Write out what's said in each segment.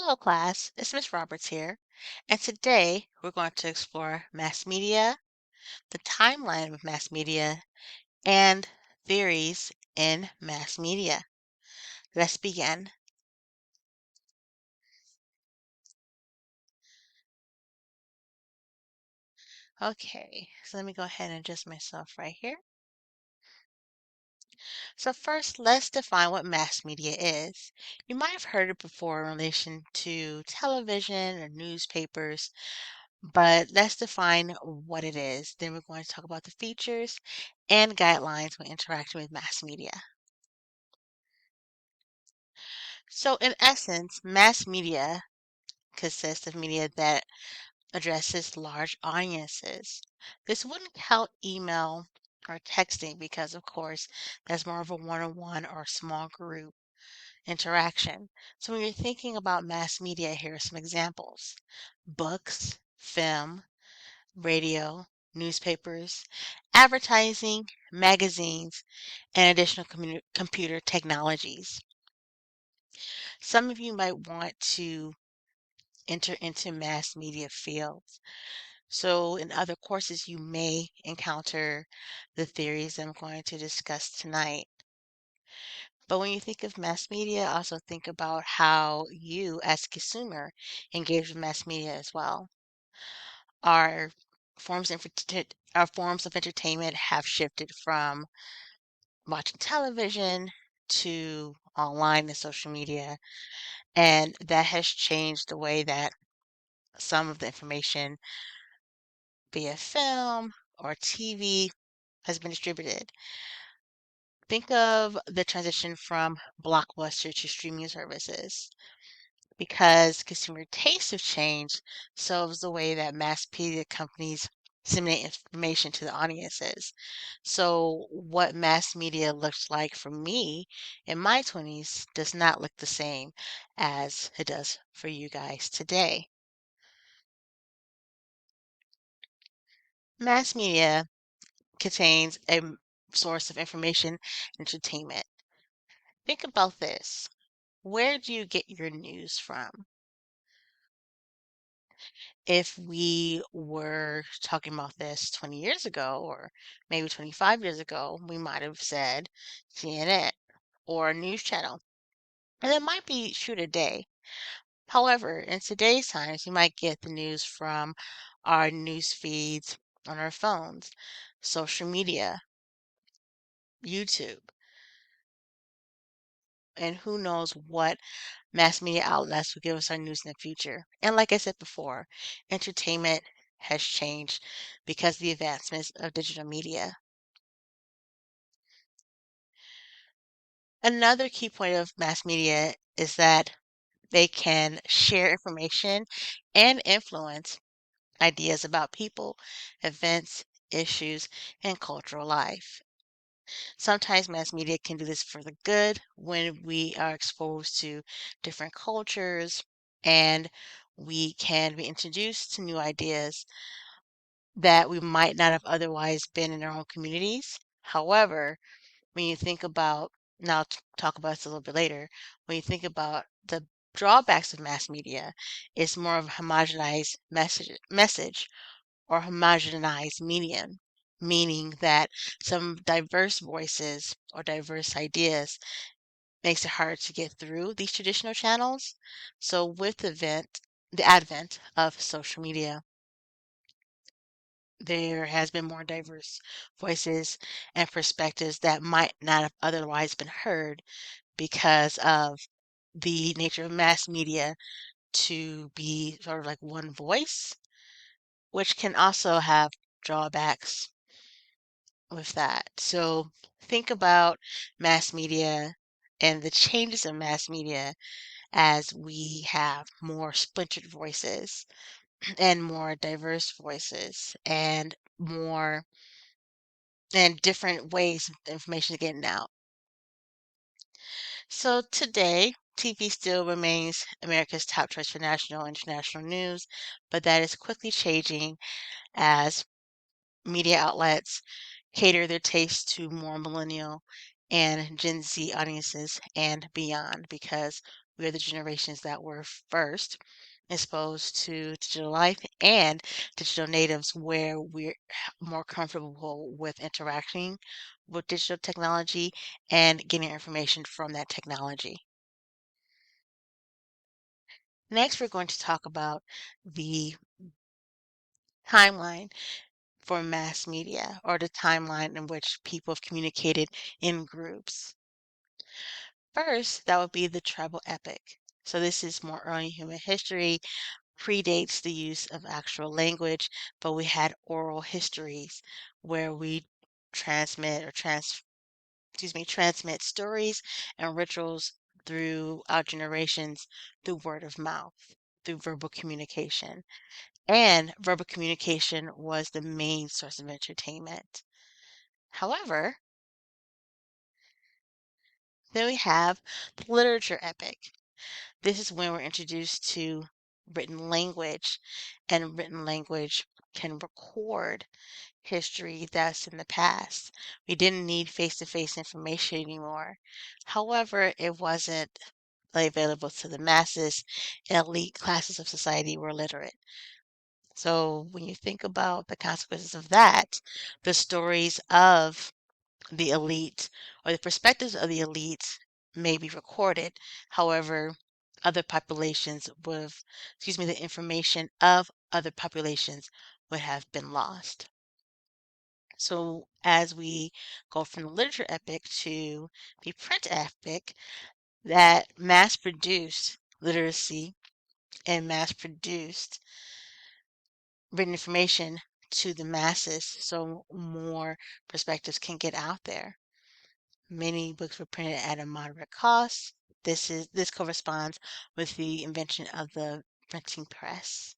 Hello, class. It's Miss Roberts here, and today we're going to explore mass media, the timeline of mass media, and theories in mass media. Let's begin. Okay, so let me go ahead and adjust myself right here. So first, let's define what mass media is. You might have heard it before in relation to television or newspapers, but let's define what it is. Then we're going to talk about the features and guidelines when interacting with mass media. So, in essence, mass media consists of media that addresses large audiences. This wouldn't count email or texting because, of course, that's more of a one-on-one or small group interaction. So, when you're thinking about mass media, here are some examples: books, film, radio, newspapers, advertising, magazines, and additional computer technologies. Some of you might want to enter into mass media fields. So in other courses, you may encounter the theories I'm going to discuss tonight. But when you think of mass media, also think about how you as a consumer engage with mass media as well. Our our forms of entertainment have shifted from watching television to online and social media, and that has changed the way that some of the information via film or TV has been distributed. Think of the transition from Blockbuster to streaming services. Because consumer tastes have changed, so has the way that mass media companies disseminate information to the audiences. So, what mass media looks like for me in my 20s does not look the same as it does for you guys today. Mass media contains source of information and entertainment. Think about this. Where do you get your news from? If we were talking about this 20 years ago, or maybe 25 years ago, we might have said CNN or a news channel. And it might be true today. However, in today's times, you might get the news from our news feeds on our phones, social media, YouTube, and who knows what mass media outlets will give us our news in the future. And like I said before, entertainment has changed because of the advancements of digital media. Another key point of mass media is that they can share information and influence ideas about people, events, issues, and cultural life. Sometimes mass media can do this for the good when we are exposed to different cultures and we can be introduced to new ideas that we might not have otherwise been in our own communities. However, when you think about, and I'll talk about this a little bit later, when you think about the drawbacks of mass media, it's more of a homogenized message or homogenized medium, meaning that some diverse voices or diverse ideas makes it hard to get through these traditional channels. So with the advent of social media, there has been more diverse voices and perspectives that might not have otherwise been heard because of the nature of mass media to be sort of like one voice, which can also have drawbacks with that. So think about mass media and the changes in mass media as we have more splintered voices and more diverse voices and more and different ways the information is getting out. So today, TV still remains America's top choice for national and international news, but that is quickly changing as media outlets cater their tastes to more millennial and Gen Z audiences and beyond because we are the generations that were first exposed to digital life and digital natives, where we're more comfortable with interacting with digital technology and getting information from that technology. Next, we're going to talk about the timeline for mass media, or the timeline in which people have communicated in groups. First, that would be the tribal epic. So this is more early human history, predates the use of actual language, but we had oral histories where we transmit or transmit stories and rituals through our generations through word of mouth, through verbal communication. And verbal communication was the main source of entertainment. However, then we have the literature epic. This is when we're introduced to written language, and written language can record history that's in the past. We didn't need face-to-face information anymore. However, it wasn't available to the masses, and elite classes of society were literate. So when you think about the consequences of that, the stories of the elite or the perspectives of the elite may be recorded. However, other populations would have, the information of other populations would have been lost. So as we go from the literature epic to the print epic, that mass-produced literacy and mass-produced written information to the masses so more perspectives can get out there. Many books were printed at a moderate cost. This corresponds with the invention of the printing press.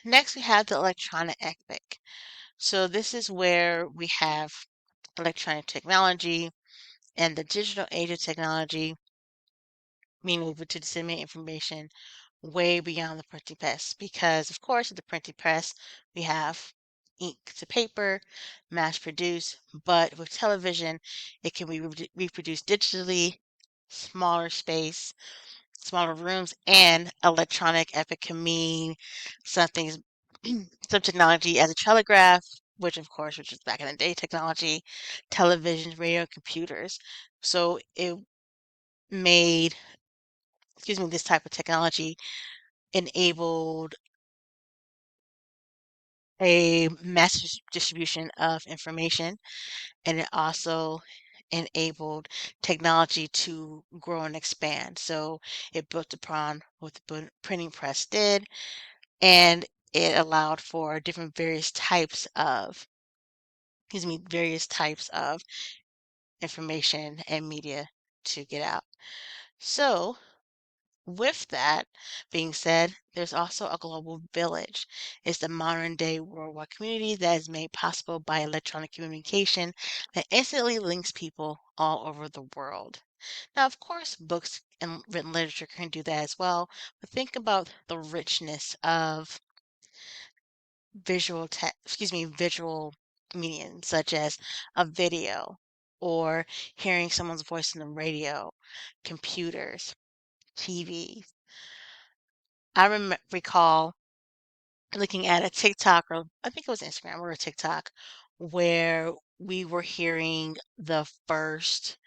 Next, we have the electronic epic. So this is where we have electronic technology and the digital age of technology being able to disseminate information way beyond the printing press. Because, of course, with the printing press, we have ink to paper, mass produced, but with television, it can be reproduced digitally, smaller space, smaller rooms, and electronic epic can mean something, some technology as a telegraph, which is back in the day technology, television, radio, computers. So it made, this type of technology enabled a mass distribution of information, and it also enabled technology to grow and expand. So it built upon what the printing press did, and it allowed for different various types of information and media to get out. So with that being said, there's also a global village. It's the modern day worldwide community that is made possible by electronic communication that instantly links people all over the world. Now, of course, books and written literature can do that as well, but think about the richness of visual medium, such as a video or hearing someone's voice on the radio, computers, TV. Recall looking at a TikTok, or I think it was Instagram or a TikTok, where we were hearing the first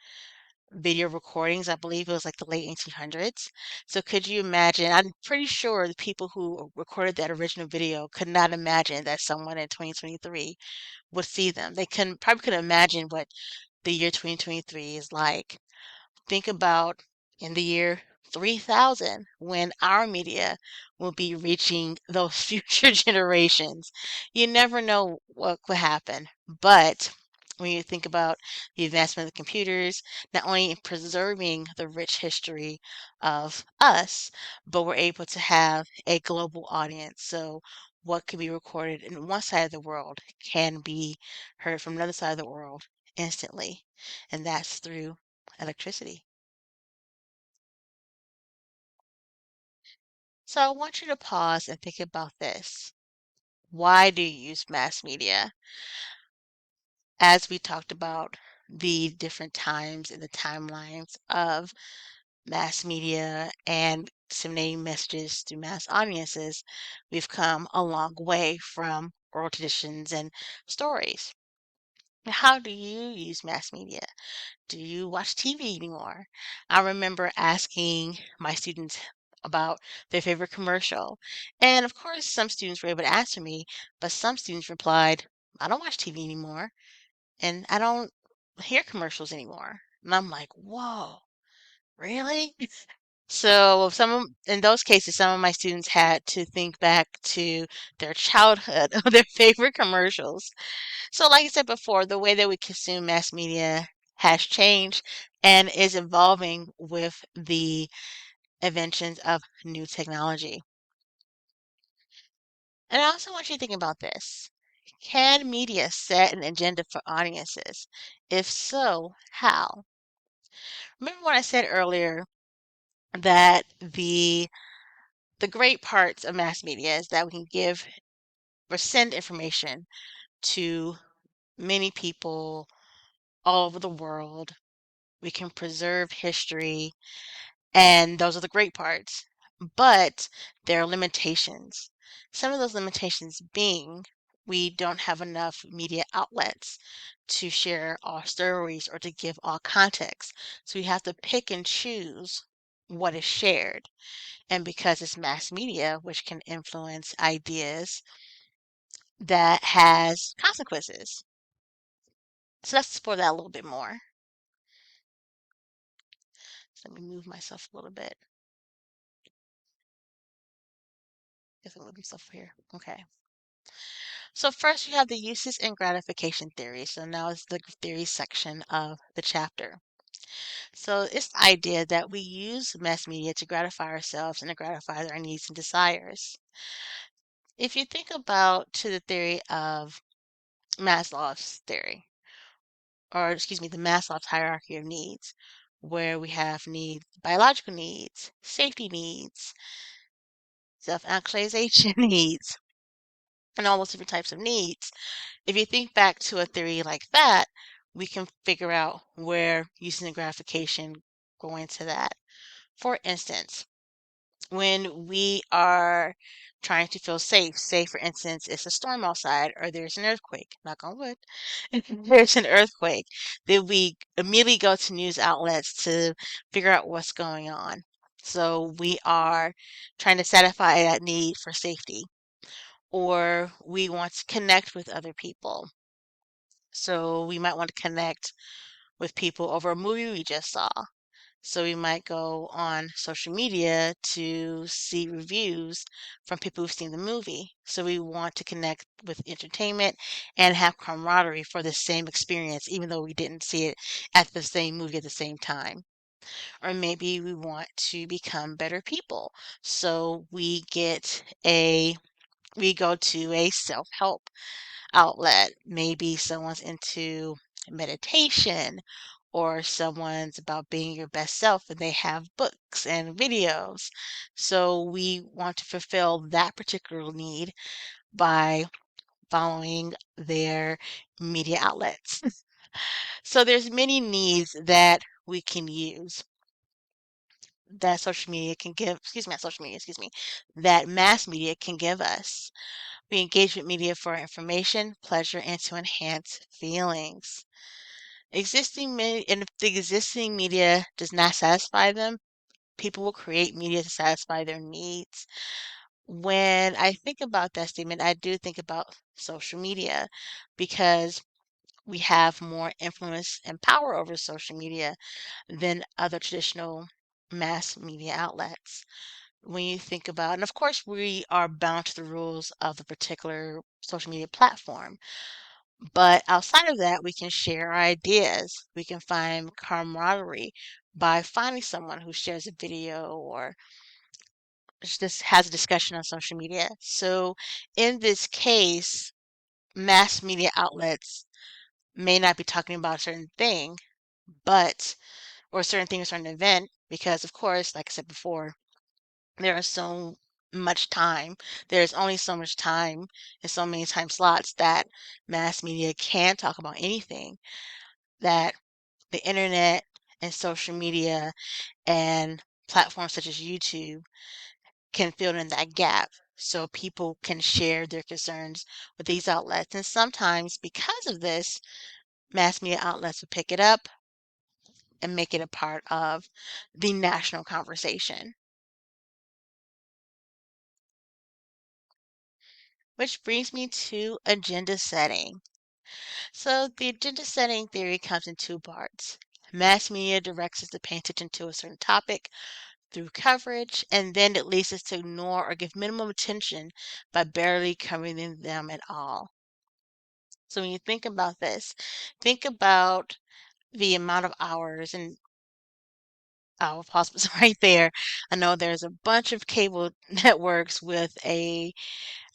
video recordings. I believe it was like the late 1800s. So could you imagine? I'm pretty sure the people who recorded that original video could not imagine that someone in 2023 would see them. They probably couldn't imagine what the year 2023 is like. Think about in the year 3000 when our media will be reaching those future generations. You never know what could happen. But when you think about the advancement of computers, not only in preserving the rich history of us, but we're able to have a global audience. So what can be recorded in one side of the world can be heard from another side of the world instantly. And that's through electricity. So I want you to pause and think about this. Why do you use mass media? As we talked about the different times and the timelines of mass media and disseminating messages to mass audiences, we've come a long way from oral traditions and stories. How do you use mass media? Do you watch TV anymore? I remember asking my students about their favorite commercial. And of course, some students were able to answer me, but some students replied, I don't watch TV anymore and I don't hear commercials anymore. And I'm like, whoa, really? So in those cases, some of my students had to think back to their childhood of their favorite commercials. So like I said before, the way that we consume mass media has changed and is evolving with the inventions of new technology. And I also want you to think about this. Can media set an agenda for audiences? If so, how? Remember what I said earlier that the great parts of mass media is that we can give or send information to many people all over the world. We can preserve history, and those are the great parts. But there are limitations. Some of those limitations being we don't have enough media outlets to share all stories or to give all context. So we have to pick and choose what is shared. And because it's mass media, which can influence ideas, that has consequences. So let's explore that a little bit more. So let me move myself a little bit. Guess I'll move myself here. Okay. So first you have the uses and gratification theory. So now it's the theory section of the chapter. So it's the idea that we use mass media to gratify ourselves and to gratify our needs and desires. If you think about to the theory of Maslow's theory, or excuse me, the Maslow's hierarchy of needs, where we have needs, biological needs, safety needs, self-actualization needs, and all those different types of needs. If you think back to a theory like that, we can figure out where using the gratification go into that. For instance, when we are trying to feel safe, say for instance, it's a storm outside or there's an earthquake, knock on wood, there's an earthquake, then we immediately go to news outlets to figure out what's going on. So we are trying to satisfy that need for safety, or we want to connect with other people. So we might want to connect with people over a movie we just saw. So we might go on social media to see reviews from people who've seen the movie. So we want to connect with entertainment and have camaraderie for the same experience, even though we didn't see it at the same movie at the same time. Or maybe we want to become better people. So we go to a self-help outlet. Maybe someone's into meditation or someone's about being your best self and they have books and videos. So we want to fulfill that particular need by following their media outlets. So there's many needs that we can use that social media can give, excuse me, not social media, excuse me, that mass media can give us. We engage with media for information, pleasure, and to enhance feelings. And if the existing media does not satisfy them, people will create media to satisfy their needs. When I think about that statement, I do think about social media because we have more influence and power over social media than other traditional mass media outlets. When you think about, and of course, we are bound to the rules of the particular social media platform. But outside of that, we can share our ideas. We can find camaraderie by finding someone who shares a video or just has a discussion on social media. So in this case, mass media outlets may not be talking about a certain thing, but or a certain thing, a certain event, because of course, like I said before, there is so much time. There's only so much time and so many time slots that mass media can talk about anything. that the internet and social media and platforms such as YouTube can fill in that gap so people can share their concerns with these outlets. And sometimes, because of this, mass media outlets will pick it up and make it a part of the national conversation. Which brings me to agenda setting. So, the agenda setting theory comes in two parts. Mass media directs us to pay attention to a certain topic through coverage, and then it leads us to ignore or give minimum attention by barely covering them at all. So, when you think about this, think about the amount of hours, and I'll pause this right there. I know there's a bunch of cable networks with a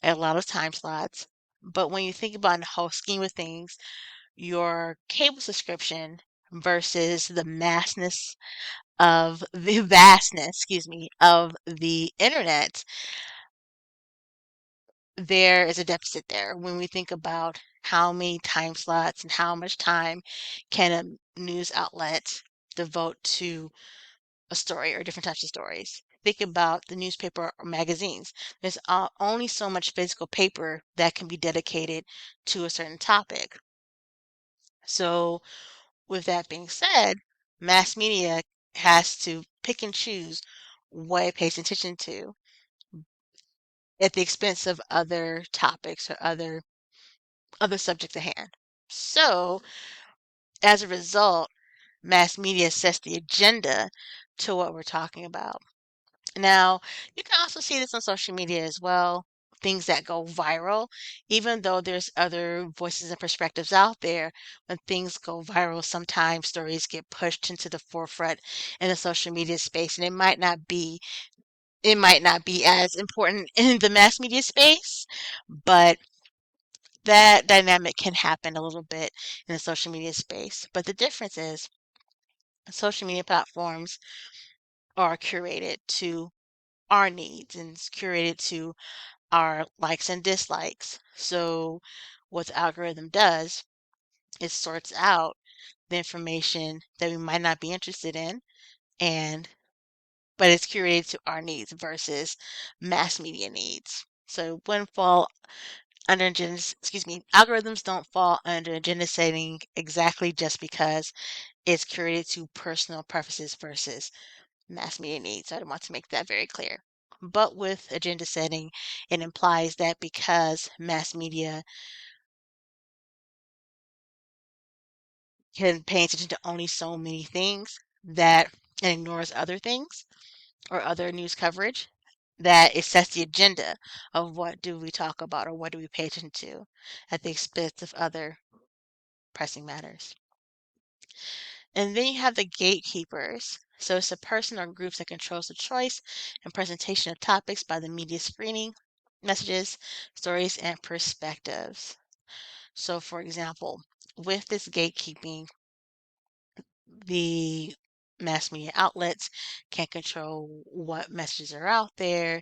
lot of time slots, but when you think about in the whole scheme of things, your cable subscription versus the vastness, excuse me, of the internet, there is a deficit there when we think about how many time slots and how much time can a news outlet devote to a story or different types of stories. Think about the newspaper or magazines. There's only so much physical paper that can be dedicated to a certain topic. So, with that being said, mass media has to pick and choose what it pays attention to at the expense of other topics or other subjects at hand. So, as a result, mass media sets the agenda to what we're talking about. Now, you can also see this on social media as well, things that go viral, even though there's other voices and perspectives out there. When things go viral, sometimes stories get pushed into the forefront in the social media space, and it might not be as important in the mass media space, but that dynamic can happen a little bit in the social media space. But the difference is social media platforms are curated to our needs and it's curated to our likes and dislikes. So what the algorithm does is sorts out the information that we might not be interested in and but it's curated to our needs versus mass media needs. So it wouldn't fall under agenda, excuse me, algorithms don't fall under agenda setting exactly just because it's curated to personal preferences versus mass media needs. So I want to make that very clear. But with agenda setting, it implies that because mass media can pay attention to only so many things that and ignores other things or other news coverage, that it sets the agenda of what do we talk about or what do we pay attention to at the expense of other pressing matters. And then you have the gatekeepers. So it's a person or groups that controls the choice and presentation of topics by the media screening, messages, stories, and perspectives. So, for example, with this gatekeeping, the mass media outlets can control what messages are out there,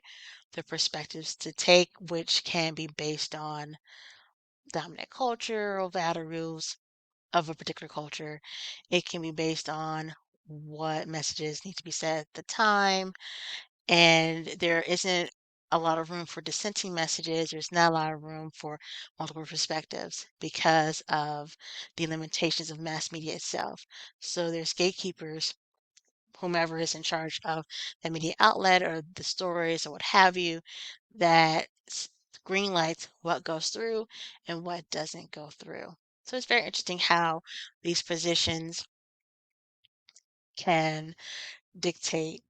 the perspectives to take, which can be based on dominant culture or values of a particular culture. It can be based on what messages need to be said at the time, and there isn't a lot of room for dissenting messages. There's not a lot of room for multiple perspectives because of the limitations of mass media itself. So there's gatekeepers, whomever is in charge of the media outlet or the stories or what have you, that green lights what goes through and what doesn't go through. So it's very interesting how these positions can dictate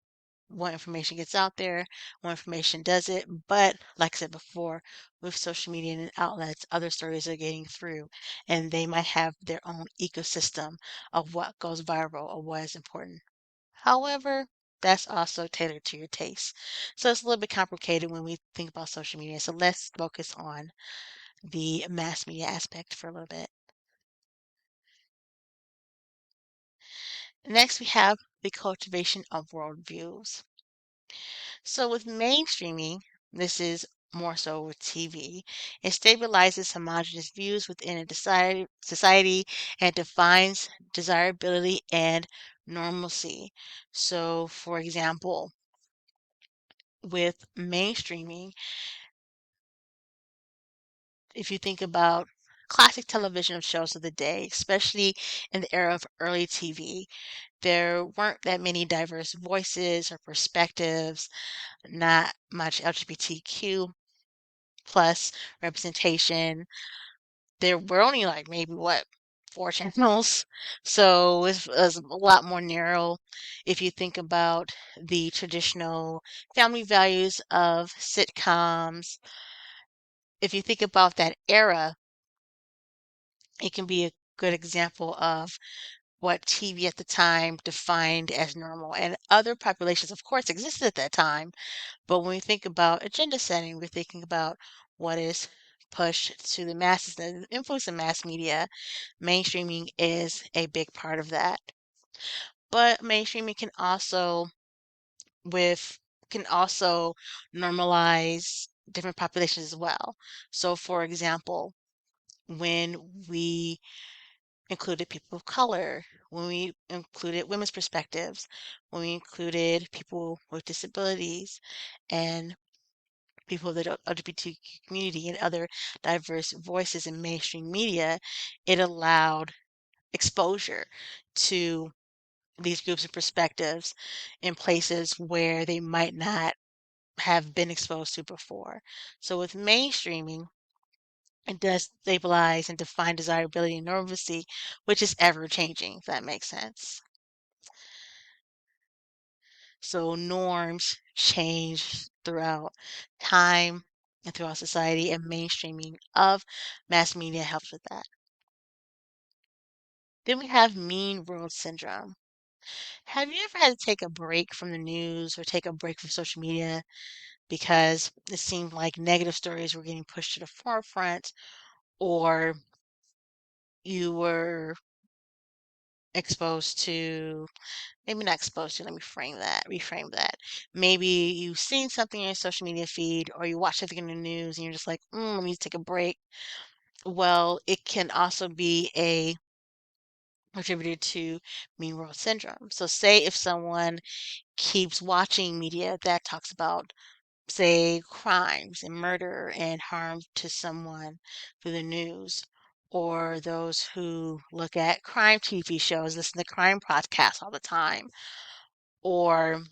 what information gets out there, what information does it. But like I said before, with social media and outlets, other stories are getting through, and they might have their own ecosystem of what goes viral or what is important. However, that's also tailored to your taste. So it's a little bit complicated when we think about social media. So let's focus on the mass media aspect for a little bit. Next, we have the cultivation of worldviews. So with mainstreaming, this is more so with TV. It stabilizes homogenous views within a society and defines desirability and normalcy. So, for example, with mainstreaming, if you think about classic television shows of the day, especially in the era of early TV, there weren't that many diverse voices or perspectives, not much LGBTQ plus representation. There were only like maybe what, four channels, so it was a lot more narrow. If you think about the traditional family values of sitcoms, if you think about that era, it can be a good example of what TV at the time defined as normal. And other populations, of course, existed at that time. But when we think about agenda setting, we're thinking about what is pushed to the masses, the influence of mass media. Mainstreaming is a big part of that. But mainstreaming with can also normalize different populations as well. So for example, when we included people of color, when we included women's perspectives, when we included people with disabilities and people of the LGBTQ community and other diverse voices in mainstream media, it allowed exposure to these groups of perspectives in places where they might not have been exposed to before. So with mainstreaming, it does stabilize and define desirability and normalcy, which is ever changing, if that makes sense. So norms change throughout time and throughout society, and mainstreaming of mass media helps with that. Then we have mean world syndrome. Have you ever had to take a break from the news or take a break from social media because it seemed like negative stories were getting pushed to the forefront, or you were exposed to, maybe not exposed to, let me reframe that. Maybe you've seen something in your social media feed or you watch something in the news and you're just like, let me take a break. Well, it can also be a contributor to mean world syndrome. So say if someone keeps watching media that talks about, say, crimes and murder and harm to someone through the news, or those who look at crime TV shows, listen to crime podcasts all the time, or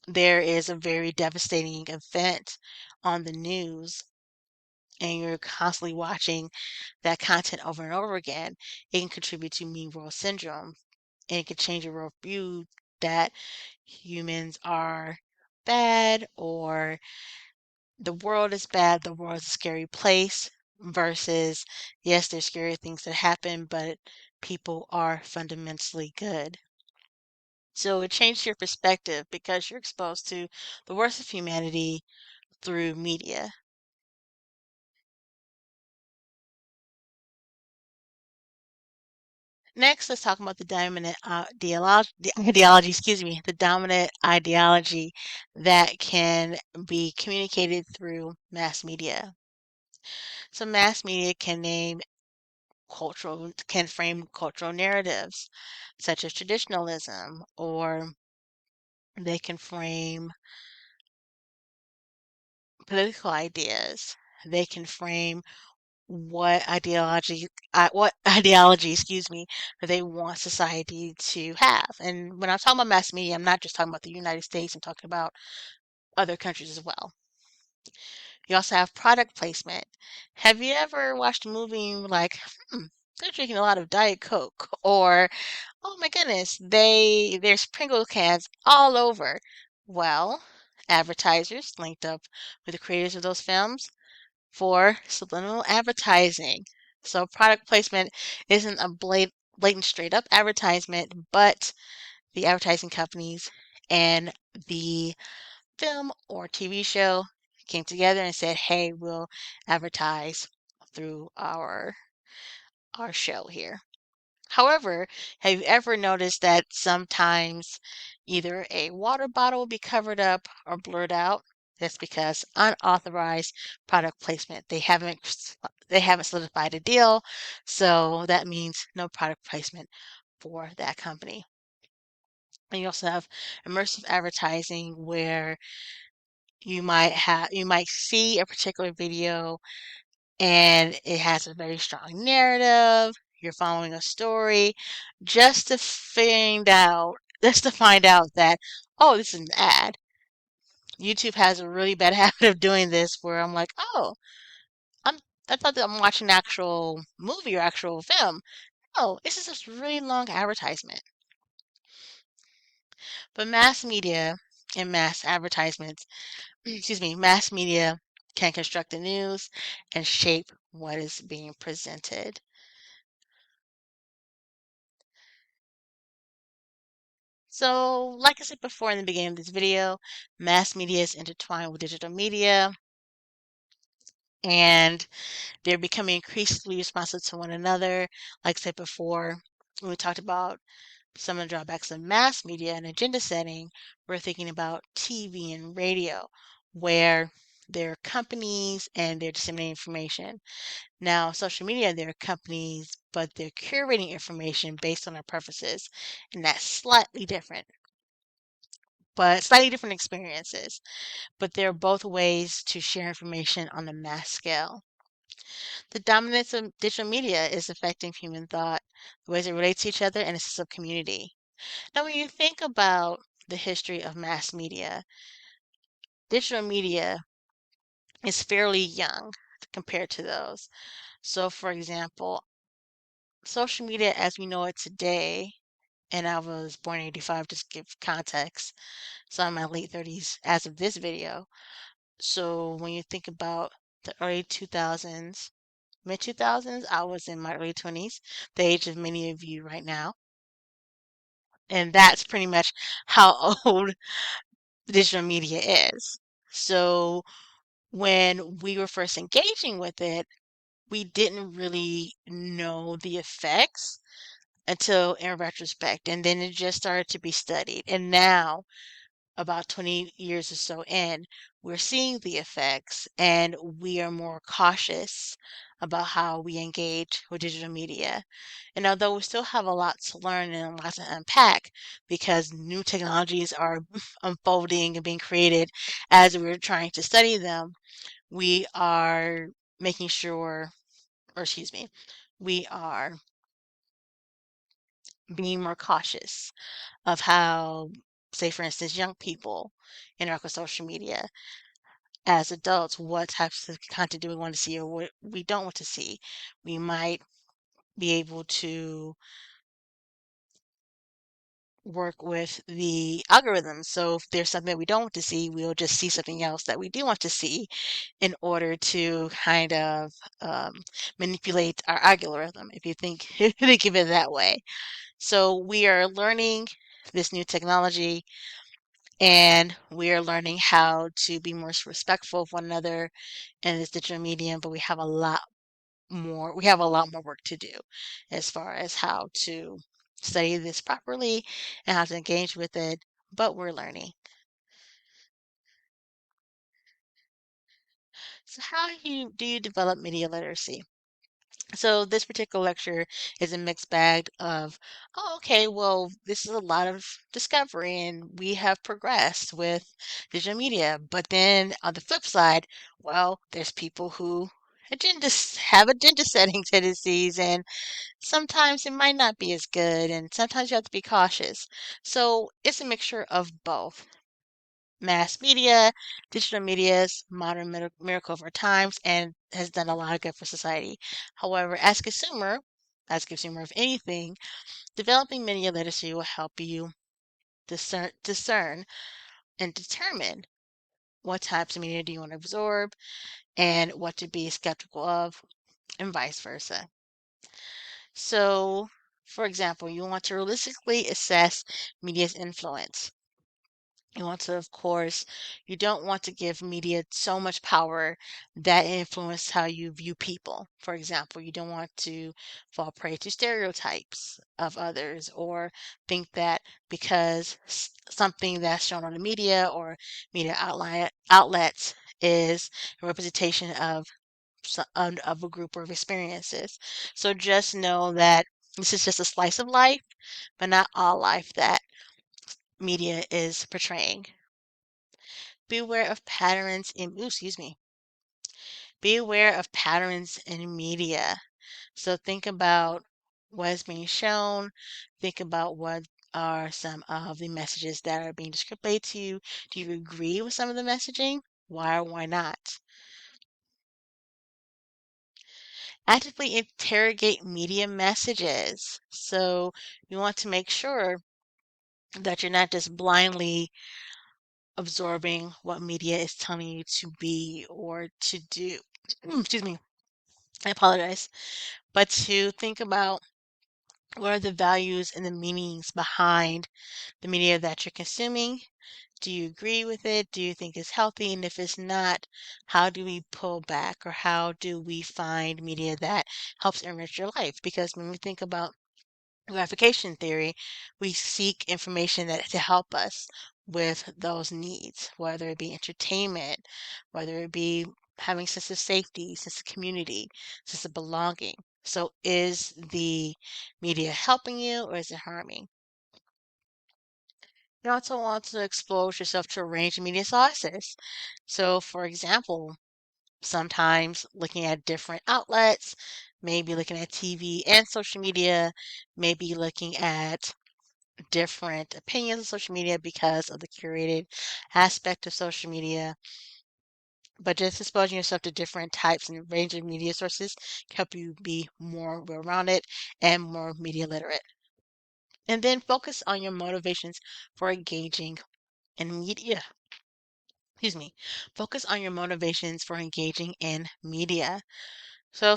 there is a very devastating event on the news and you're constantly watching that content over and over again, it can contribute to mean world syndrome and it can change your worldview that humans are bad or the world is bad, the world is a scary place, versus, yes, there's scary things that happen, but people are fundamentally good. So it changes your perspective because you're exposed to the worst of humanity through media. Next, let's talk about the dominant the dominant ideology that can be communicated through mass media. So mass media can frame cultural narratives such as traditionalism, or they can frame political ideas. They can frame what ideology, excuse me, they want society to have. And when I'm talking about mass media, I'm not just talking about the United States, I'm talking about other countries as well. You also have product placement. Have you ever watched a movie and you were like, they're drinking a lot of Diet Coke, or oh my goodness, there's Pringle cans all over. Well, advertisers linked up with the creators of those films for subliminal advertising. So product placement isn't a blatant straight up advertisement, but the advertising companies and the film or TV show came together and said, "Hey, we'll advertise through our show here." However, have you ever noticed that sometimes either a water bottle will be covered up or blurred out? That's because unauthorized product placement. They haven't solidified a deal, so that means no product placement for that company. And you also have immersive advertising where you might see a particular video and it has a very strong narrative. You're following a story just to find out that, oh, this is an ad. YouTube has a really bad habit of doing this where I'm like, oh, I'm I thought that I'm watching an actual movie or actual film. Oh, this is this really long advertisement. But mass media and mass advertisements, excuse me, mass media can construct the news and shape what is being presented. So, like I said before in the beginning of this video, mass media is intertwined with digital media and they're becoming increasingly responsive to one another. Like I said before, when we talked about some of the drawbacks of mass media and agenda setting, we're thinking about TV and radio, where they're companies and they're disseminating information. Now, social media, they're companies, but they're curating information based on our preferences, and that's slightly different, but slightly different experiences. But they're both ways to share information on a mass scale. The dominance of digital media is affecting human thought, the ways it relates to each other, and a sense of community. Now, when you think about the history of mass media, digital media is fairly young compared to those. So, for example, social media as we know it today, and I was born in 85, just to give context. So I'm in my late 30s as of this video. So when you think about the early 2000s, mid 2000s, I was in my early 20s, the age of many of you right now. And that's pretty much how old digital media is. So when we were first engaging with it, we didn't really know the effects until in retrospect, and then it just started to be studied. And now, about 20 years or so in, we're seeing the effects and we are more cautious about how we engage with digital media. And although we still have a lot to learn and a lot to unpack because new technologies are unfolding and being created as we're trying to study them, we are making sure, or excuse me, we are being more cautious of how, say, for instance, young people interact with social media. As adults, what types of content do we want to see or what we don't want to see? We might be able to work with the algorithms. So if there's something that we don't want to see, we'll just see something else that we do want to see in order to kind of manipulate our algorithm, if you think of it that way. So we are learning this new technology and we are learning how to be more respectful of one another in this digital medium, but we have a lot more work to do as far as how to study this properly and how to engage with it, but we're learning. So how do you develop media literacy? So this particular lecture is a mixed bag of, oh, okay, well, this is a lot of discovery and we have progressed with digital media. But then on the flip side, well, there's people who have agenda setting tendencies and sometimes it might not be as good and sometimes you have to be cautious. So it's a mixture of both. Mass media, digital media's modern miracle of our times and has done a lot of good for society. However, as a consumer of anything, developing media literacy will help you discern and determine what types of media do you want to absorb and what to be skeptical of, and vice versa. So, for example, you want to realistically assess media's influence. You want to, of course, you don't want to give media so much power that it influences how you view people. For example, you don't want to fall prey to stereotypes of others or think that because something that's shown on the media or media outlets is a representation of of a group of experiences. So just know that this is just a slice of life, but not all life that media is portraying. Be aware of patterns in, ooh, excuse me. Be aware of patterns in media. So think about what is being shown. Think about what are some of the messages that are being displayed to you. Do you agree with some of the messaging? Why or why not? Actively interrogate media messages. So you want to make sure that you're not just blindly absorbing what media is telling you to be or to do. Excuse me. I apologize. But to think about what are the values and the meanings behind the media that you're consuming. Do you agree with it? Do you think it's healthy? And if it's not, how do we pull back or how do we find media that helps enrich your life? Because when we think about gratification theory, we seek information that to help us with those needs, whether it be entertainment, whether it be having sense of safety, sense of community, sense of belonging. So is the media helping you or is it harming? You also want to expose yourself to a range of media sources. So for example, sometimes looking at different outlets, maybe looking at TV and social media, maybe looking at different opinions on social media because of the curated aspect of social media. But just exposing yourself to different types and range of media sources can help you be more well-rounded and more media literate. And then focus on your motivations for engaging in media. Excuse me. Focus on your motivations for engaging in media. So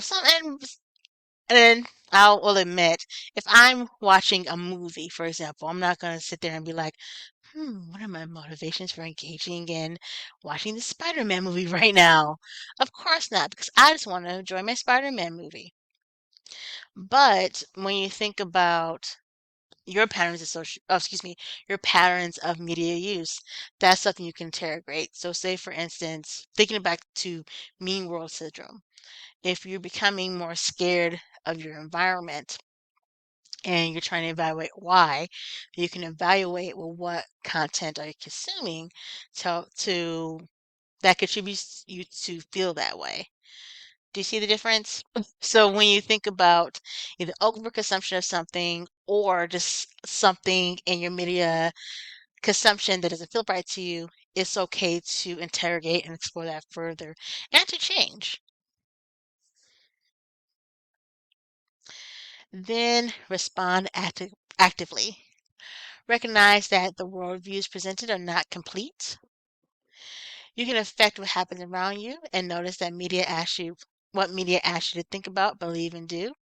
and I will admit, if I'm watching a movie, for example, I'm not going to sit there and be like, what are my motivations for engaging in watching the Spider-Man movie right now? Of course not, because I just want to enjoy my Spider-Man movie. But when you think about your patterns of your patterns of media use, that's something you can interrogate. So say for instance, thinking back to Mean World Syndrome, if you're becoming more scared of your environment and you're trying to evaluate why, you can evaluate, well, what content are you consuming to that contributes you to feel that way. Do you see the difference? So when you think about either overconsumption of something or just something in your media consumption that doesn't feel right to you, it's okay to interrogate and explore that further and to change. Then respond actively. Recognize that the worldviews presented are not complete. You can affect what happens around you and notice that media asks you what media asks you to think about, believe, and do.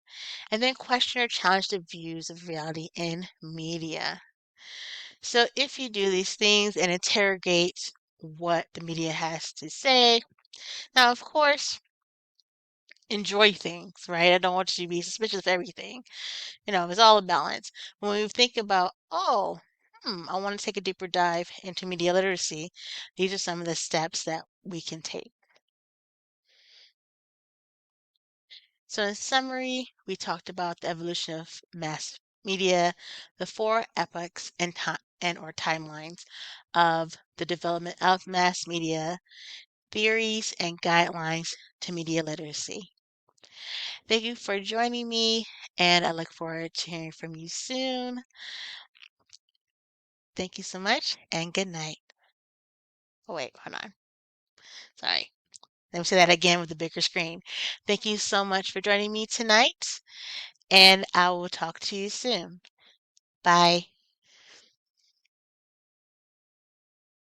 And then question or challenge the views of reality in media. So if you do these things and interrogate what the media has to say, now of course, enjoy things, right? I don't want you to be suspicious of everything. It's all a balance. When we think about, oh, I want to take a deeper dive into media literacy, these are some of the steps that we can take. So in summary, we talked about the evolution of mass media, the four epochs and or timelines of the development of mass media, theories and guidelines to media literacy. Thank you for joining me, and I look forward to hearing from you soon. Thank you so much, and good night. Oh, wait, hold on. Sorry. Let me say that again with the bigger screen. Thank you so much for joining me tonight, and I will talk to you soon. Bye.